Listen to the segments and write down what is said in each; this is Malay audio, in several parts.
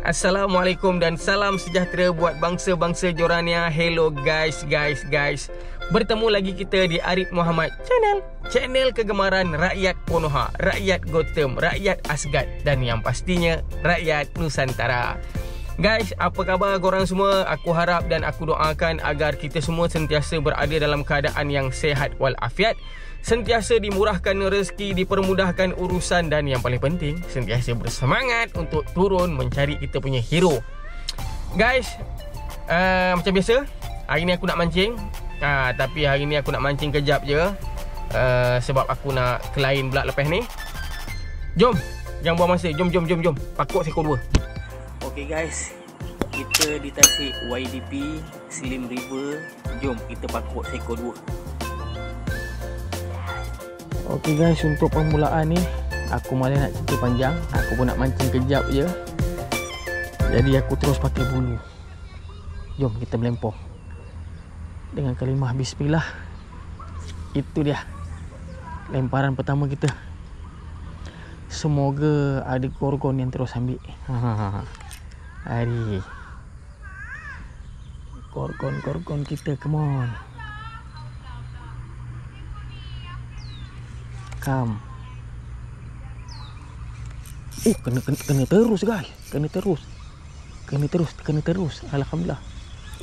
Assalamualaikum dan salam sejahtera buat bangsa-bangsa Jorania. Hello guys. Bertemu lagi kita di Arif Muhammad Channel kegemaran rakyat Konoha, rakyat Gotham, rakyat Asgard dan yang pastinya rakyat Nusantara. Guys, apa khabar korang semua? Aku harap dan aku doakan agar kita semua sentiasa berada dalam keadaan yang sehat walafiat, sentiasa dimurahkan rezeki, dipermudahkan urusan dan yang paling penting sentiasa bersemangat untuk turun mencari kita punya hero. Guys, macam biasa hari ni aku nak mancing. Tapi hari ni aku nak mancing kejap je, sebab aku nak ke lain pula lepas ni. Jom, jangan buang masa. Jom pakuk seekor dua. Okay guys, kita di tasik YDP Slim River. Jom kita pakuk seekor dua. Okay guys, untuk permulaan ni aku malah nak cerita panjang. Aku pun nak mancing kejap je, jadi aku terus pakai bulu. Jom kita melempar dengan kalimah bismillah. Itu dia lemparan pertama kita. Semoga ada gorgon yang terus ambil. Hari gorgon kita, come on, come. Kena terus guys, kena terus. Alhamdulillah.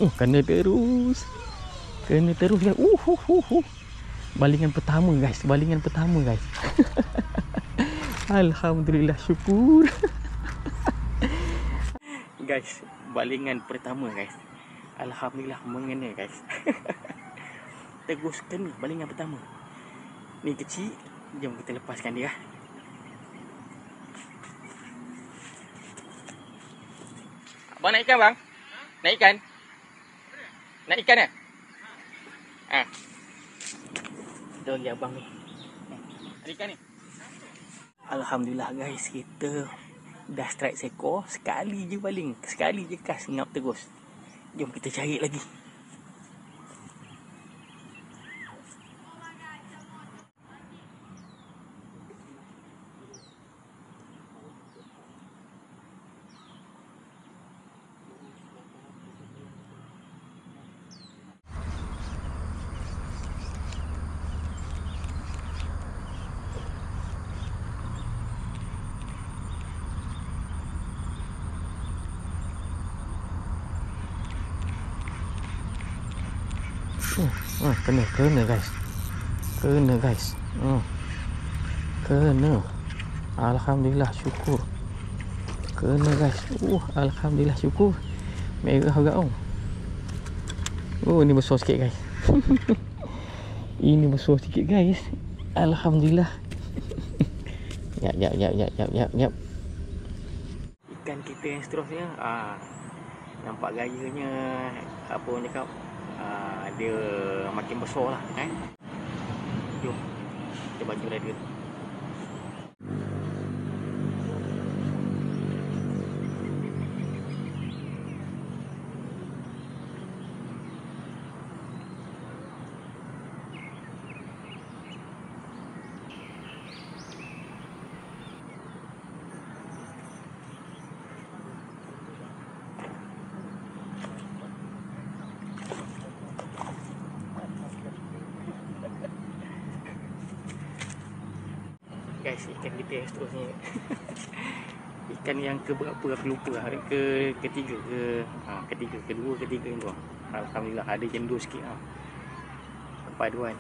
Kena terus guys. Balingan pertama guys. Alhamdulillah, syukur. Guys, balingan pertama guys. Alhamdulillah mengena guys. Tegus kena balingan pertama. Ni kecil, jom kita lepaskan dia. Abang nak ikan bang? Nak ikan? Nak ikan eh? Kita bagi abang ni. Ada ikan ni. Alhamdulillah guys, kita dah strike seekor. Sekali je baling, sekali je kas, ngap terus. Jom kita cari lagi. Kena guys. Kena. Alhamdulillah, syukur. Kena guys. Alhamdulillah, syukur. Merah agak ni besar sikit guys. Ini besar sikit guys. Alhamdulillah. Yap. Ikan kita yang seterusnya, nampak gayanya, apa orang cakap, dia makin besar lah kan. Jom kita bagi rider. Guys, ikan kita yang seterusnya. Ikan yang ke berapa aku lupa lah. Ketiga tu. Alhamdulillah ada jendur sikit kepaduan.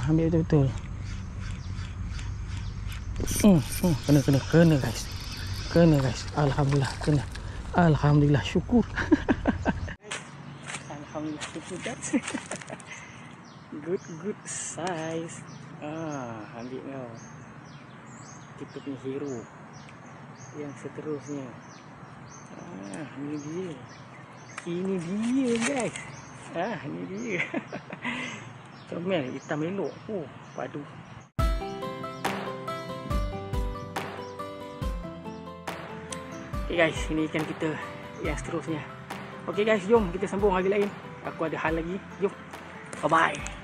Ambil betul-betul. Kena guys. Alhamdulillah, syukur. Alhamdulillah, syukur guys. Good size. Ambil kau. kita punya hero yang seterusnya. Ini dia. Ini dia guys. Ini dia. Comel hitam elok. Padu. Okay guys, ini ikan kita yang seterusnya. Okay guys, jom kita sambung lagi lain. Aku ada hal lagi. Jom. Bye bye.